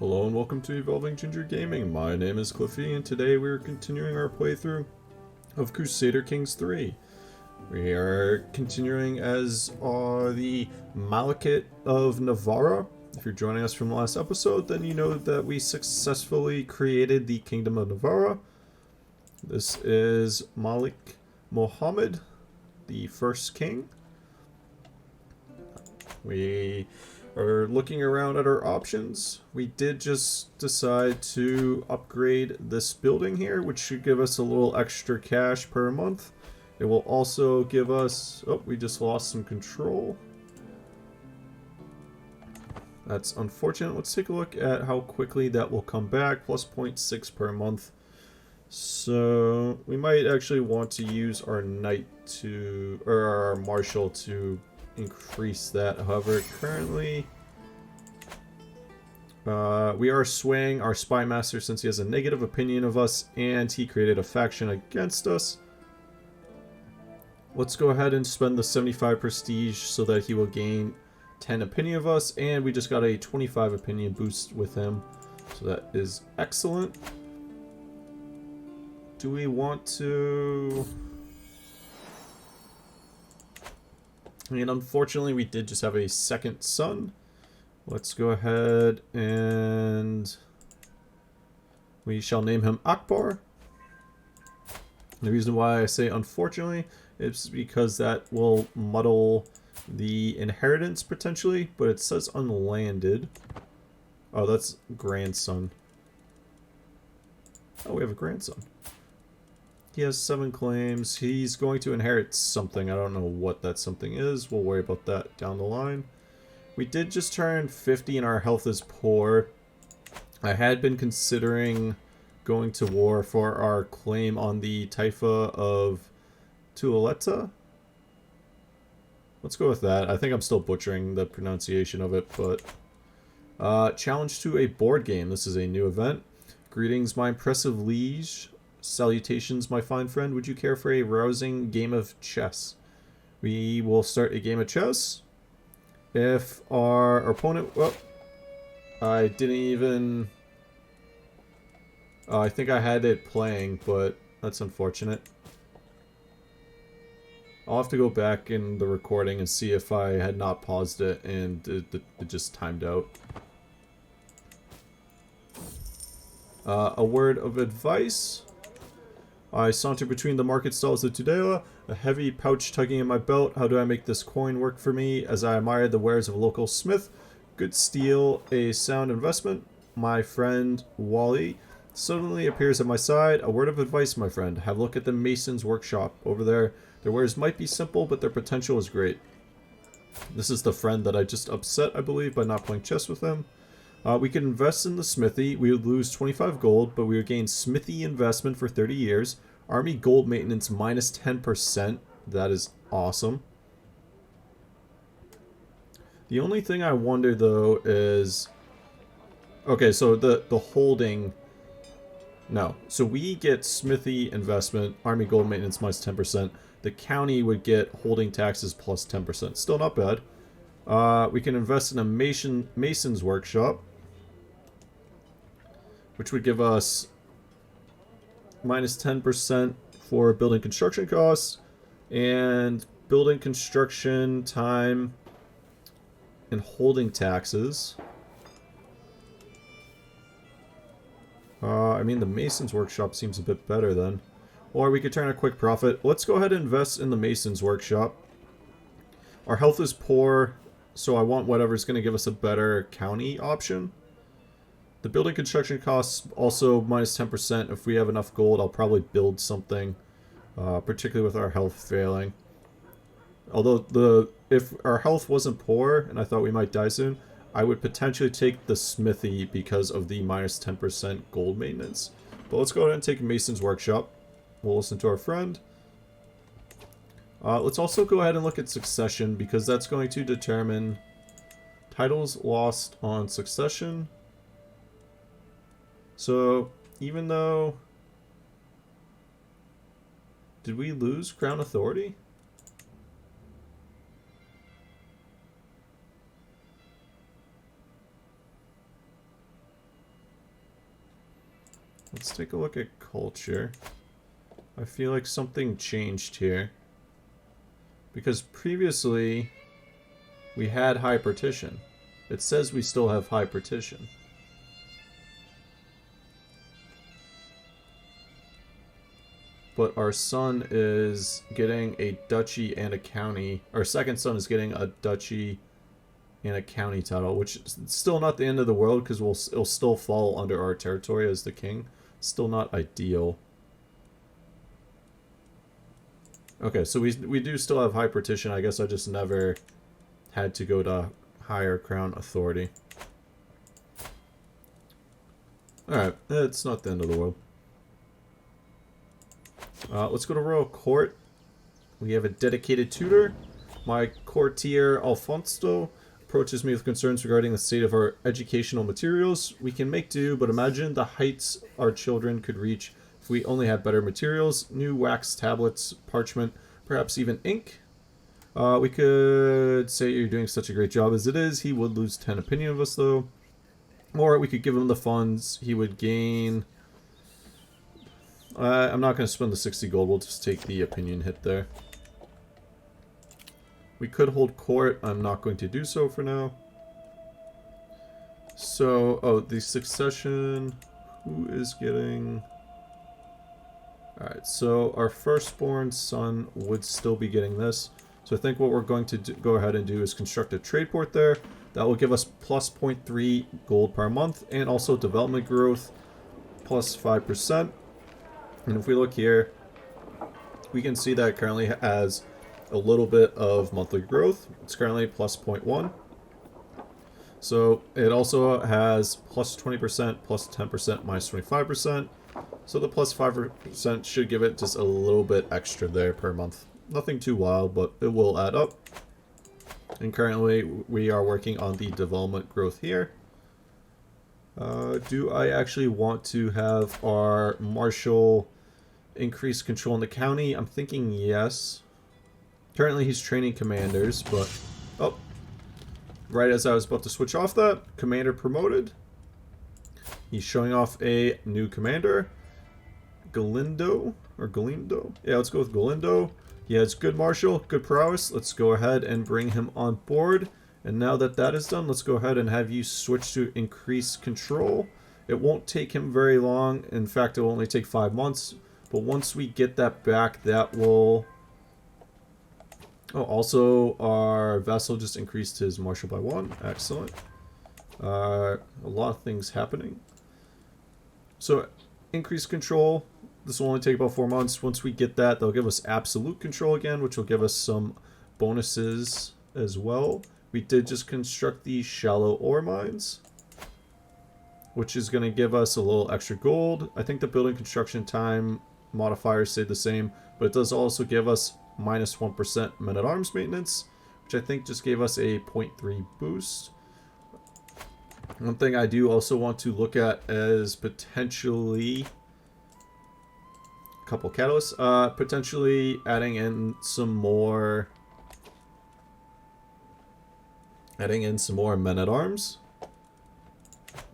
Hello and welcome to Evolving Ginger Gaming. My name is Cliffy and today we're continuing our playthrough of Crusader Kings 3. We are continuing as the Malachite of Najera. If you're joining us from the last episode, then you know that we successfully created the Kingdom of Najera. This is Malik Mohammed, the first king. We are looking around at our options. We did just decide to upgrade this building here, which should give us a little extra cash per month. It will also give us... oh, we just lost some control. That's unfortunate. Let's take a look at how quickly that will come back. Plus 0.6 per month. So we might actually want to use our knight to... or our marshal to increase that. However, currently we are swaying our spy master since he has a negative opinion of us and he created a faction against us. Let's go ahead and spend the 75 prestige so that he will gain 10 opinion of us, and we just got a 25 opinion boost with him, so that is excellent. Do we want to... and unfortunately we did just have a second son. Let's go ahead and we shall name him Akbar. The reason why I say unfortunately is because that will muddle the inheritance potentially, but it says unlanded. Oh, that's grandson. Oh, we have a grandson. He has 7 claims. He's going to inherit something. I don't know what that something is. We'll worry about that down the line. We did just turn 50 and our health is poor. I had been considering going to war for our claim on the Taifa of Tuoleta. Let's go with that. I think I'm still butchering the pronunciation of it, but... challenge to a board game. This is a new event. Greetings, my impressive liege. Salutations, my fine friend. Would you care for a rousing game of chess? We will start a game of chess. If our opponent... well, I didn't even... I think I had it playing, but that's unfortunate. I'll have to go back in the recording and see if I had not paused it and it just timed out. A word of advice. I saunter between the market stalls of Tudela, a heavy pouch tugging in my belt. How do I make this coin work for me as I admire the wares of a local smith? Good steel, a sound investment. My friend Wally suddenly appears at my side. A word of advice, my friend. Have a look at the mason's workshop over there. Their wares might be simple, but their potential is great. This is the friend that I just upset, I believe, by not playing chess with him. We could invest in the smithy. We would lose 25 gold, but we would gain smithy investment for 30 years. Army gold maintenance minus 10%. That is awesome. The only thing I wonder, though, is... okay, so the holding... no. So we get smithy investment, army gold maintenance minus 10%. The county would get holding taxes plus 10%. Still not bad. We can invest in a mason's workshop, which would give us minus 10% for building construction costs and building construction time and holding taxes. I mean, the mason's workshop seems a bit better then. Or we could turn a quick profit. Let's go ahead and invest in the mason's workshop. Our health is poor, so I want whatever's going to give us a better county option. The building construction costs also minus 10%. If we have enough gold, I'll probably build something, particularly with our health failing. Although if our health wasn't poor and I thought we might die soon, I would potentially take the smithy because of the minus 10% gold maintenance. But let's go ahead and take Mason's Workshop. We'll listen to our friend. Let's also go ahead and look at succession, because that's going to determine titles lost on succession. So, even though... did we lose Crown Authority? Let's take a look at culture. I feel like something changed here. Because previously, we had high partition. It says we still have high partition. But our son is getting a duchy and a county. Our second son is getting a duchy and a county title, which is still not the end of the world because it'll still fall under our territory as the king. Still not ideal. Okay, so we do still have high partition. I guess I just never had to go to higher crown authority. Alright, it's not the end of the world. Let's go to royal court. We have a dedicated tutor. My courtier Alfonso approaches me with concerns regarding the state of our educational materials. We can make do, but imagine the heights our children could reach if we only had better materials, new wax tablets, parchment, perhaps even ink. We could say you're doing such a great job as it is. He would lose 10 opinion of us, though. Or we could give him the funds. He would gain... I'm not going to spend the 60 gold. We'll just take the opinion hit there. We could hold court. I'm not going to do so for now. So, oh, the succession. Who is getting... Alright, so our firstborn son would still be getting this. So I think what we're going to go ahead and do is construct a trade port there. That will give us plus 0.3 gold per month and also development growth plus 5%. And if we look here, we can see that it currently has a little bit of monthly growth. It's currently plus 0.1. So it also has plus 20%, plus 10%, minus 25%. So the plus 5% should give it just a little bit extra there per month. Nothing too wild, but it will add up. And currently we are working on the development growth here. Do I actually want to have our marshal increase control in the county? I'm thinking yes. Currently he's training commanders, but... Oh. Right as I was about to switch off that, commander promoted. He's showing off a new commander. Galindo? Or Galindo? Yeah, let's go with Galindo. He has good martial, good prowess. Let's go ahead and bring him on board. And now that that is done, let's go ahead and have you switch to increase control. It won't take him very long. In fact, it will only take 5 months. But once we get that back, that will... Oh, also, our vassal just increased his martial by 1. Excellent. A lot of things happening. So, increase control. This will only take about 4 months. Once we get that, they'll give us absolute control again, which will give us some bonuses as well. We did just construct these shallow ore mines, which is going to give us a little extra gold. I think the building construction time modifiers stayed the same, but it does also give us minus 1% men-at-arms maintenance, which I think just gave us a 0.3 boost. One thing I do also want to look at is potentially... couple catalysts. Potentially adding in some more... men-at-arms.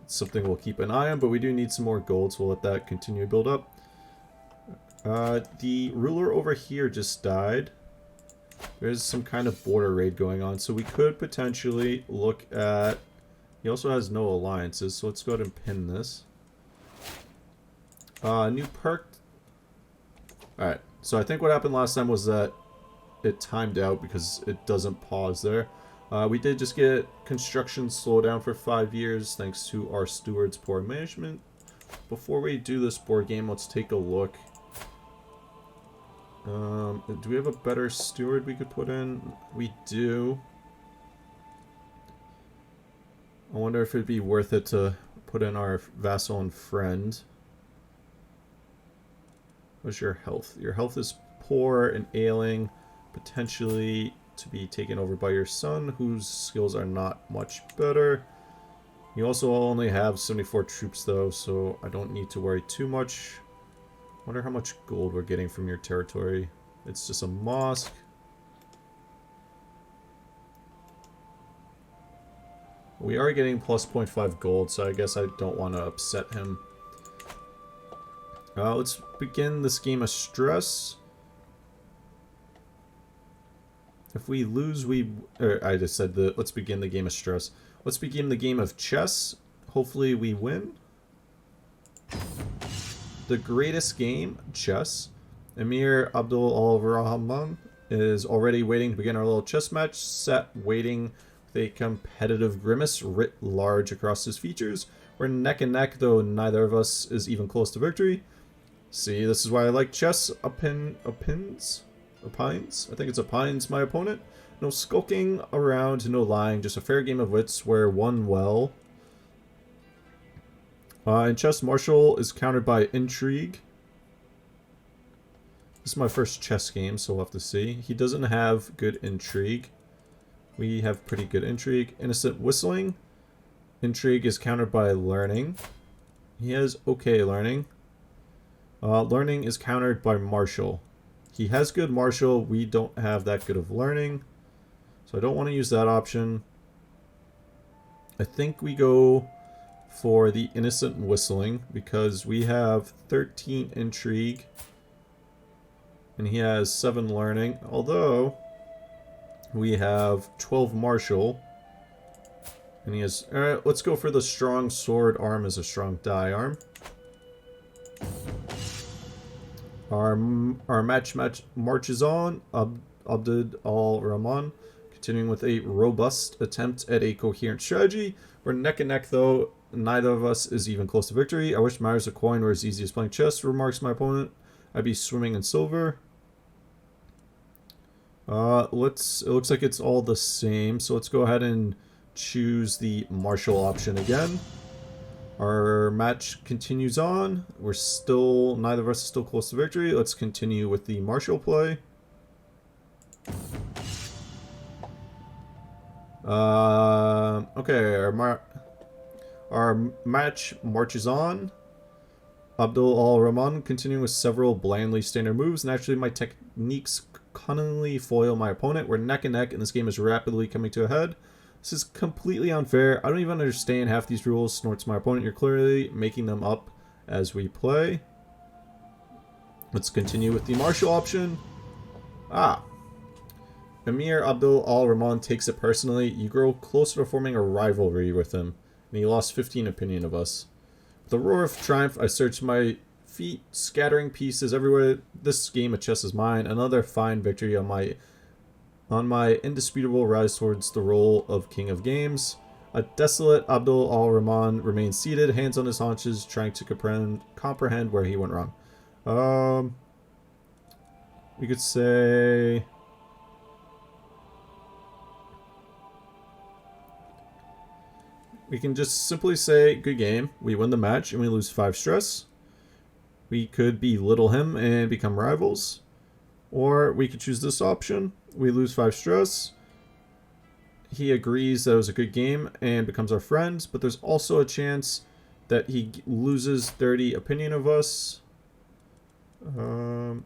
It's something we'll keep an eye on, but we do need some more gold, so we'll let that continue to build up. The ruler over here just died. There's some kind of border raid going on, so we could potentially look at... He also has no alliances, so let's go ahead and pin this. New perk. Alright, so I think what happened last time was that it timed out because it doesn't pause there. We did just get construction slowed down for 5 years thanks to our steward's poor management. Before we do this board game, let's take a look. Do we have a better steward we could put in? We do. I wonder if it'd be worth it to put in our vassal and friend. What's your health? Your health is poor and ailing, potentially to be taken over by your son, whose skills are not much better. You also only have 74 troops though, so I don't need to worry too much. Wonder how much gold we're getting from your territory. It's just a mosque. We are getting plus 0.5 gold, so I guess I don't want to upset him. Let's begin this game of stress. If we lose, I just said let's begin the game of stress. Let's begin the game of chess. Hopefully we win. The greatest game, chess. Emir Abdul Al-Rahman is already waiting to begin our little chess match. Set waiting with a competitive grimace writ large across his features. We're neck and neck, though neither of us is even close to victory. See, this is why I like chess. Opines? I think it's Opines, my opponent. No skulking around, no lying, just a fair game of wits where one well. In chess, martial is countered by intrigue. This is my first chess game, so we'll have to see. He doesn't have good intrigue. We have pretty good intrigue. Innocent whistling. Intrigue is countered by learning. He has okay learning. Learning is countered by martial. He has good martial. We don't have that good of learning. So I don't want to use that option. I think we go for the innocent whistling because we have 13 intrigue. And he has 7 learning. Although we have 12 martial. And he has... Alright, let's go for the strong sword arm as a strong die arm. Our match marches on. Abd al-Rahman continuing with a robust attempt at a coherent strategy. We're neck and neck though. Neither of us is even close to victory. I wish matters of coin were as easy as playing chess, remarks my opponent. I'd be swimming in silver. It looks like it's all the same, so let's go ahead and choose the martial option again. Our match continues on. Neither of us is still close to victory. Let's continue with the martial play. Okay, our match marches on. Abdul Al-Rahman continuing with several blandly standard moves. Naturally, my techniques cunningly foil my opponent. We're neck and neck, and this game is rapidly coming to a head. This is completely unfair. I don't even understand half these rules, snorts my opponent. You're clearly making them up as we play. Let's continue with the martial option. Emir Abdul Al-Rahman takes it personally. You grow closer to forming a rivalry with him, and he lost 15 opinion of us. With a roar of triumph, I searched my feet, scattering pieces everywhere. This game of chess is mine. Another fine victory on my indisputable rise towards the role of king of games. A desolate Abdul Al-Rahman remains seated, hands on his haunches, trying to comprehend where he went wrong. We could say... We can just simply say, good game. We win the match and we lose 5 stress. We could belittle him and become rivals. Or we could choose this option. We lose 5 stress. He agrees that it was a good game and becomes our friend. But there's also a chance that he loses 30 opinion of us.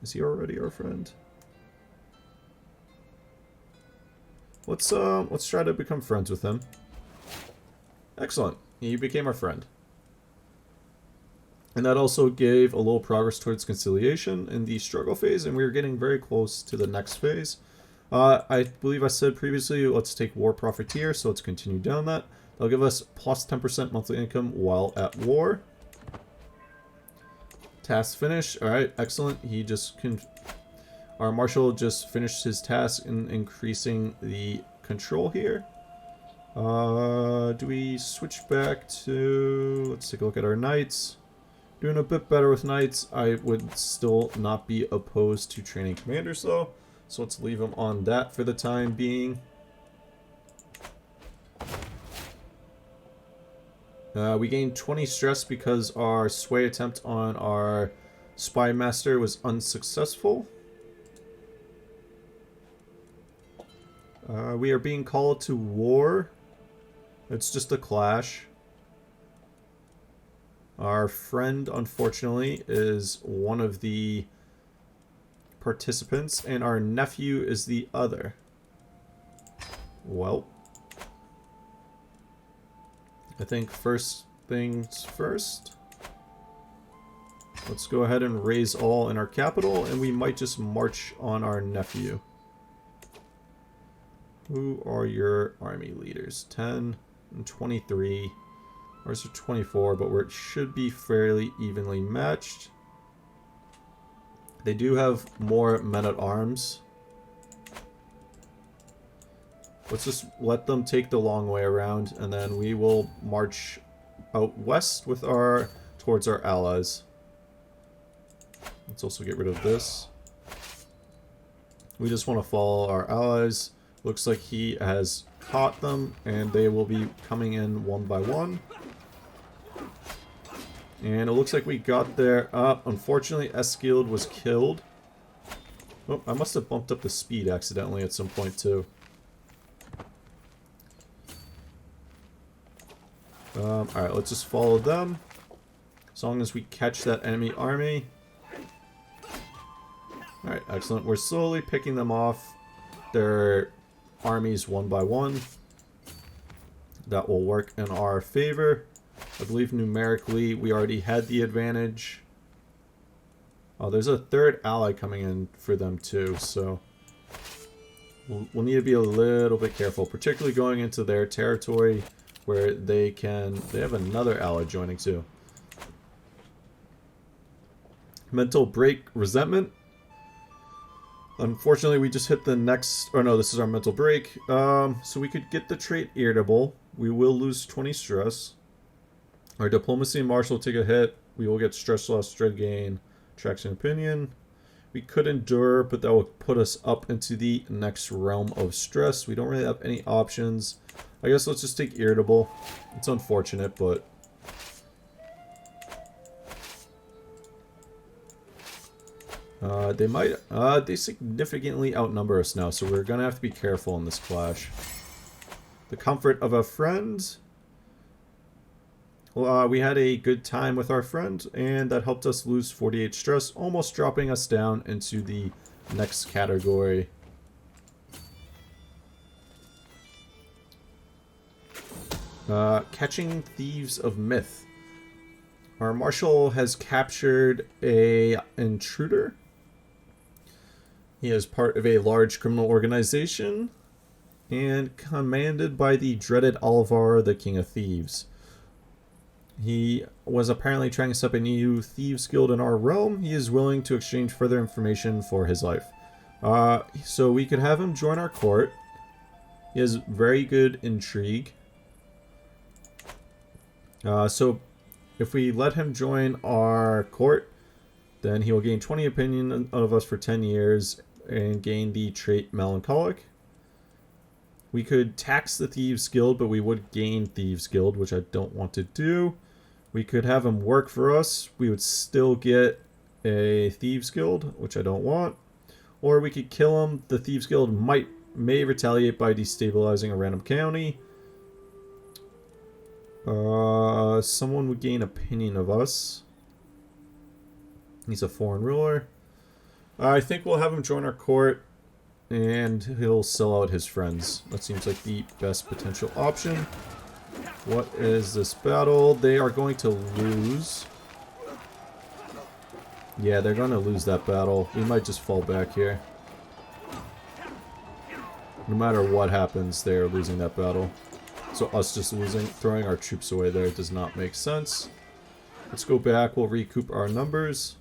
Is he already our friend? Let's try to become friends with him. Excellent. He became our friend. And that also gave a little progress towards conciliation in the struggle phase, and we were getting very close to the next phase. I believe I said previously, let's take War Profiteer, so let's continue down that. That'll give us plus 10% monthly income while at war. Task finished. Alright, excellent. Our marshal just finished his task in increasing the control here. Do we switch back to... Let's take a look at our knights. Doing a bit better with knights. I would still not be opposed to training commanders though. So let's leave them on that for the time being. We gained 20 stress because our sway attempt on our spy master was unsuccessful. We are being called to war. It's just a clash. Our friend, unfortunately, is one of the participants, and our nephew is the other. Well, I think first things first. Let's go ahead and raise all in our capital, and we might just march on our nephew. Who are your army leaders? 10 and 23. Ours are 24, but it should be fairly evenly matched. They do have more men-at-arms. Let's just let them take the long way around, and then we will march out west with towards our allies. Let's also get rid of this. We just want to follow our allies. Looks like he has caught them, and they will be coming in one by one. And it looks like we got there. Unfortunately, Eskild was killed. Oh, I must have bumped up the speed accidentally at some point, too. Alright, let's just follow them. As long as we catch that enemy army. Alright, excellent. We're slowly picking them off their armies one by one. That will work in our favor. I believe numerically we already had the advantage. Oh, there's a third ally coming in for them too, so we'll need to be a little bit careful, particularly going into their territory where they have another ally joining too. Mental break, resentment. Unfortunately, we just hit the next... Oh no, this is our mental break. So we could get the trait irritable. We will lose 20 stress. Our diplomacy and martial will take a hit. We will get stress loss, dread gain, traction opinion. We could endure, but that will put us up into the next realm of stress. We don't really have any options. I guess let's just take irritable. It's unfortunate, but... they significantly outnumber us now, so we're gonna have to be careful in this clash. The comfort of a friend. Well, we had a good time with our friend, and that helped us lose 48 stress, almost dropping us down into the next category. Catching Thieves of Myth. Our marshal has captured a intruder. He is part of a large criminal organization and commanded by the dreaded Olivar, the King of Thieves. He was apparently trying to set up a new thieves guild in our realm. He is willing to exchange further information for his life. So we could have him join our court. He has very good intrigue. So if we let him join our court, then he will gain 20 opinion of us for 10 years and gain the trait Melancholic. We could tax the Thieves Guild, but we would gain Thieves Guild, which I don't want to do. We could have him work for us. We would still get a Thieves Guild, which I don't want. Or we could kill him. The Thieves Guild may retaliate by destabilizing a random county. Someone would gain opinion of us. He's a foreign ruler. I think we'll have him join our court, and he'll sell out his friends. That seems like the best potential option. What is this battle? They are going to lose. Yeah, they're going to lose that battle. We might just fall back here. No matter what happens, they are losing that battle. So us just throwing our troops away there does not make sense. Let's go back. We'll recoup our numbers.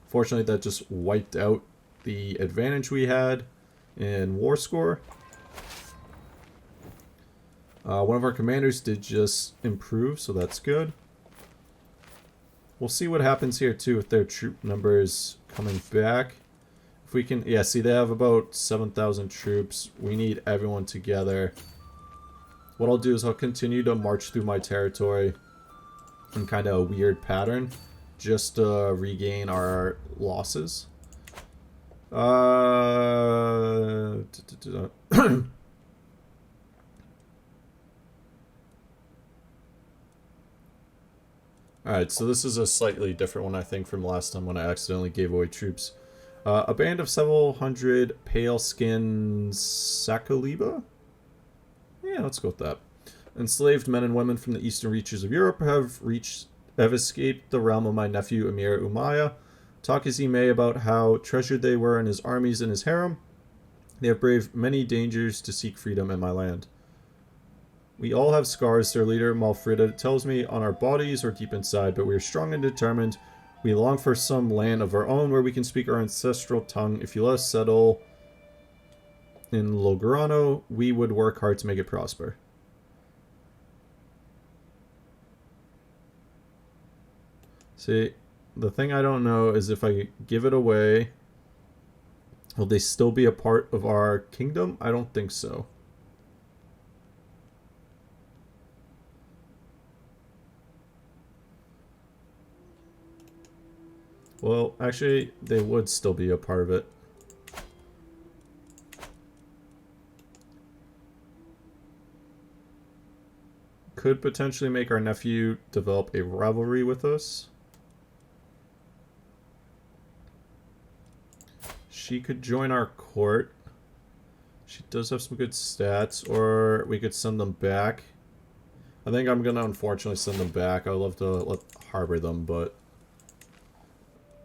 Fortunately, that just wiped out the advantage we had in war score. One of our commanders did just improve, so that's good. We'll see what happens here too with their troop numbers coming back. If we can, yeah, see they have about 7,000 troops. We need everyone together. What I'll do is I'll continue to march through my territory in kind of a weird pattern, just to regain our losses. Alright, so this is a slightly different one, I think, from last time when I accidentally gave away troops. A band of several hundred pale-skinned Sakaliba? Yeah, let's go with that. Enslaved men and women from the eastern reaches of Europe have reached have escaped the realm of my nephew Emir Umayya. Talk as he may about how treasured they were in his armies and his harem, they have braved many dangers to seek freedom in my land. We all have scars, their leader, Malfrida, tells me, on our bodies or deep inside, but we are strong and determined. We long for some land of our own where we can speak our ancestral tongue. If you let us settle in Lograno, we would work hard to make it prosper. See, the thing I don't know is if I give it away, will they still be a part of our kingdom? I don't think so. Well, actually, they would still be a part of it. Could potentially make our nephew develop a rivalry with us. She could join our court. She does have some good stats, or we could send them back. I think I'm gonna unfortunately send them back. I'd love to harbor them, but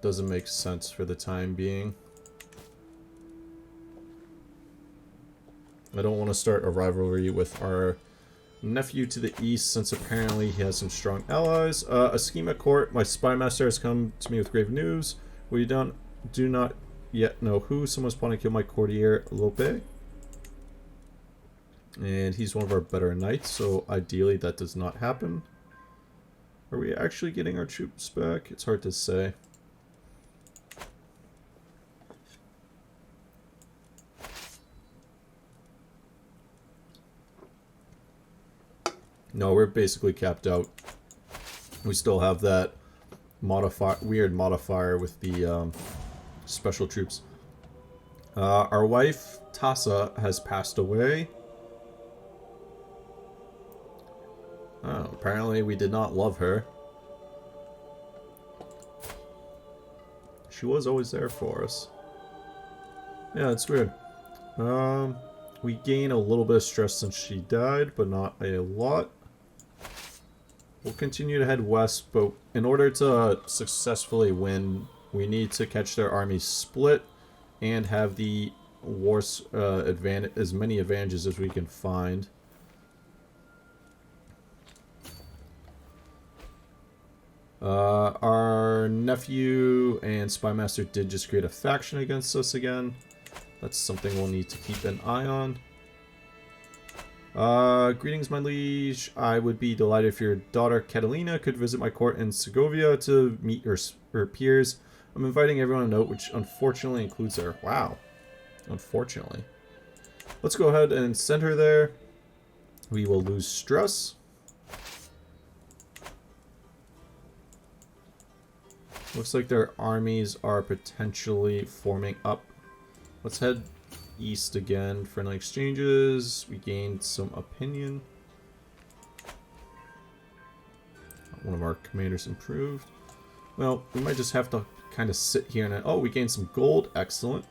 doesn't make sense for the time being. I don't want to start a rivalry with our nephew to the east, since apparently he has some strong allies. A scheme at court. My spy master has come to me with grave news. We do not yet know who. Someone's planning to kill my courtier Lope. And he's one of our better knights, so ideally that does not happen. Are we actually getting our troops back? It's hard to say. No, we're basically capped out. We still have that weird modifier with the special troops. Our wife, Tassa, has passed away. Oh, apparently we did not love her. She was always there for us. Yeah, it's weird. We gain a little bit of stress since she died, but not a lot. We'll continue to head west, but in order to successfully win, we need to catch their armies split and have the wars as many advantages as we can find. Our nephew and spy master did just create a faction against us again. That's something we'll need to keep an eye on. Greetings, my liege. I would be delighted if your daughter Catalina could visit my court in Segovia to meet her peers. I'm inviting everyone a note, which unfortunately includes her. Wow. Unfortunately. Let's go ahead and send her there. We will lose stress. Looks like their armies are potentially forming up. Let's head east again. Friendly exchanges. We gained some opinion. One of our commanders improved. Well, we might just have to kind of sit here and... Oh, we gained some gold. Excellent.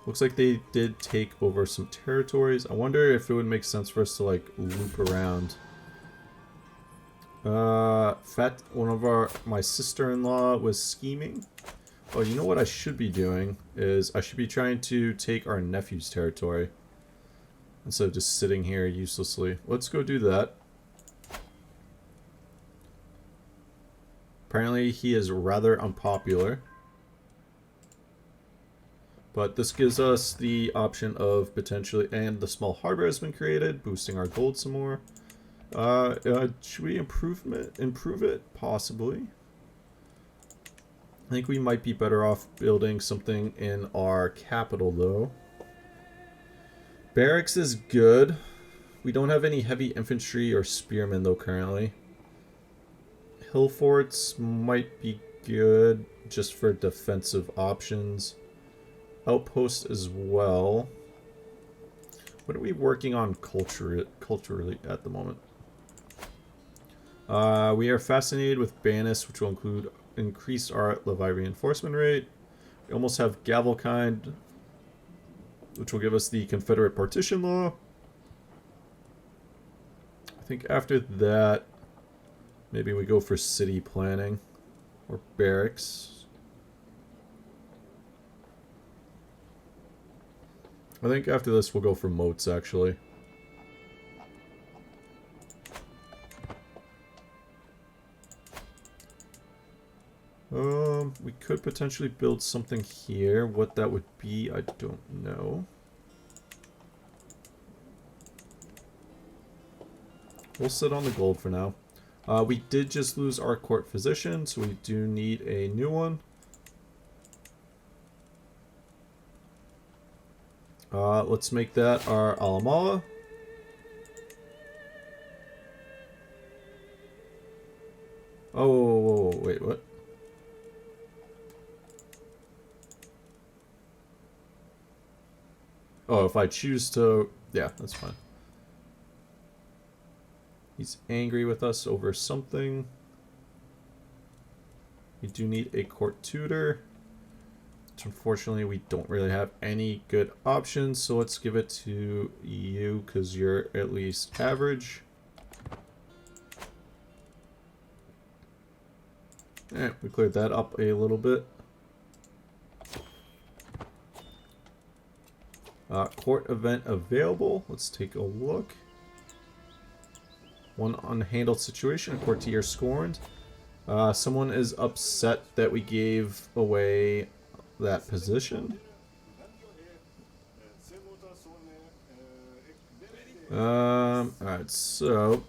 Looks like they did take over some territories. I wonder if it would make sense for us to, like, loop around. One of my sister-in-law was scheming. Oh, you know what I should be doing is I should be trying to take our nephew's territory instead of just sitting here uselessly. Let's go do that. Apparently he is rather unpopular, but this gives us the option of potentially, and the small harbor has been created, boosting our gold some more. Should we improve it? Possibly. I think we might be better off building something in our capital, though. Barracks is good. We don't have any heavy infantry or spearmen, though, currently. Hill forts might be good, just for defensive options. Outposts as well. What are we working on culturally at the moment? We are fascinated with Banis, which will increase our Levi reinforcement rate. We almost have Gavelkind, which will give us the Confederate Partition Law. think after that, maybe we go for city planning or barracks. I think after this we'll go for moats, actually. We could potentially build something here. What that would be, I don't know. We'll sit on the gold for now. We did just lose our court physician, so we do need a new one. Let's make that our Alamala. Oh, wait, what? Oh, if I choose to... Yeah, that's fine. He's angry with us over something. We do need a court tutor. Which unfortunately we don't really have any good options, so let's give it to you because you're at least average. Alright, we cleared that up a little bit. Court event available. Let's take a look. One unhandled situation. Courtier scorned. Someone is upset that we gave away that position. Alright, so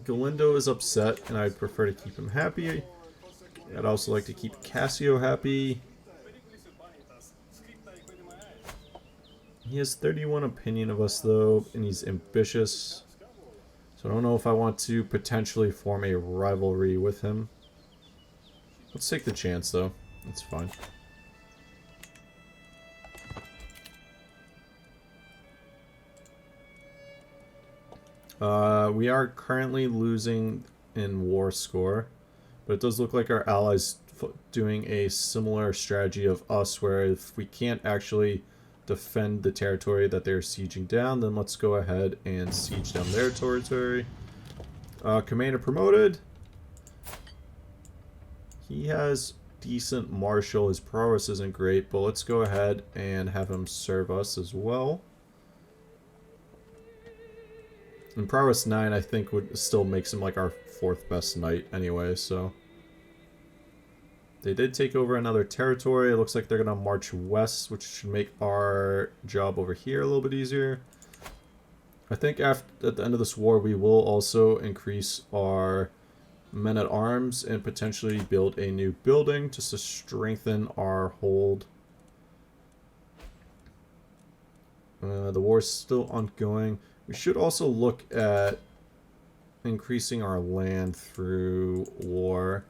Galindo is upset, and I'd prefer to keep him happy. I'd also like to keep Cassio happy. He has 31 opinion of us, though, and he's ambitious. So I don't know if I want to potentially form a rivalry with him. Let's take the chance, though. That's fine. We are currently losing in war score, but it does look like our allies doing a similar strategy of us, where if we can't actually defend the territory that they're sieging down, then let's go ahead and siege down their territory. Commander promoted. He has decent martial. His prowess isn't great, but let's go ahead and have him serve us as well. And prowess 9, I think, would still makes him like our 4th best knight anyway, so. They did take over another territory. It looks like they're going to march west, which should make our job over here a little bit easier. I think at the end of this war, we will also increase our men-at-arms and potentially build a new building just to strengthen our hold. The war is still ongoing. We should also look at increasing our land through war.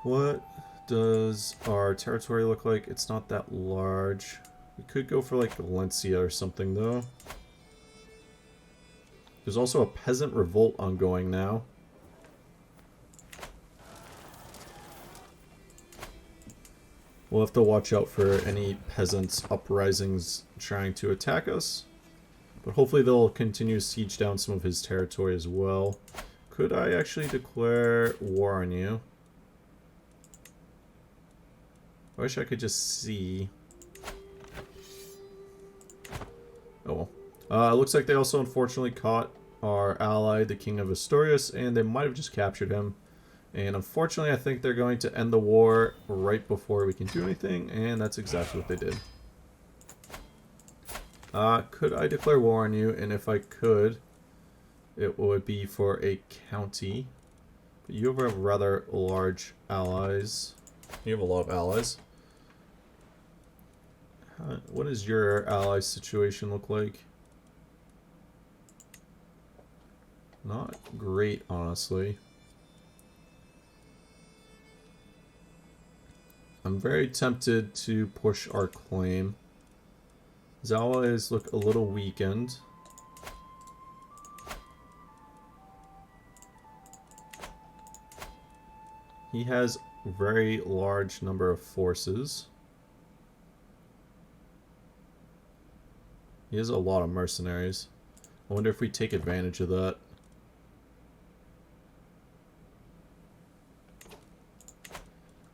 What does our territory look like? It's not that large. We could go for like Valencia or something though. There's also a peasant revolt ongoing now. We'll have to watch out for any peasants uprisings trying to attack us. But hopefully they'll continue to siege down some of his territory as well. Could I actually declare war on you? I wish I could just see. Oh well. It looks like they also unfortunately caught our ally, the King of Asturias, and they might have just captured him. And unfortunately, I think they're going to end the war right before we can do anything, and that's exactly what they did. Could I declare war on you? And if I could, it would be for a county. But you have rather large allies. You have a lot of allies. What does your ally situation look like? Not great, honestly. I'm very tempted to push our claim. His allies look a little weakened. He has a very large number of forces. He has a lot of mercenaries. I wonder if we take advantage of that.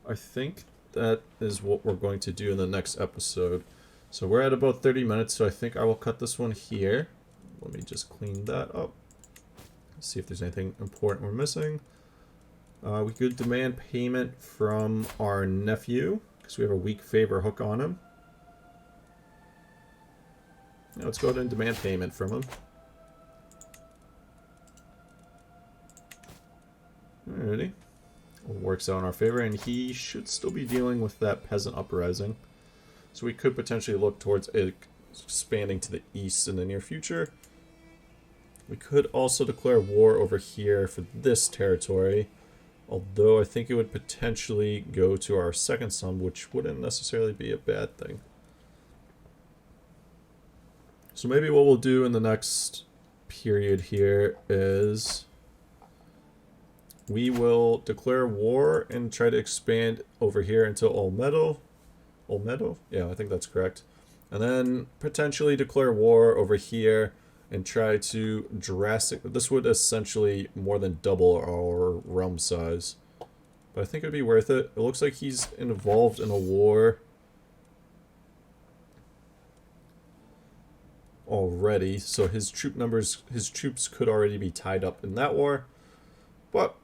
I think that is what we're going to do in the next episode. So we're at about 30 minutes, so I think I will cut this one here. Let me just clean that up. See if there's anything important we're missing. We could demand payment from our nephew, because we have a weak favor hook on him. Now let's go ahead and demand payment from him. Alrighty. Works out in our favor, and he should still be dealing with that peasant uprising. So we could potentially look towards expanding to the east in the near future. We could also declare war over here for this territory, although I think it would potentially go to our second son, which wouldn't necessarily be a bad thing. So maybe what we'll do in the next period here is we will declare war and try to expand over here into Olmedo. Olmedo? Yeah, I think that's correct. And then potentially declare war over here and try to this would essentially more than double our realm size. But I think it'd be worth it. It looks like he's involved in a war already, so his troops could already be tied up in that war. But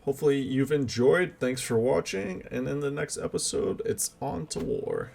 hopefully you've enjoyed. Thanks for watching, and in the next episode, it's on to war.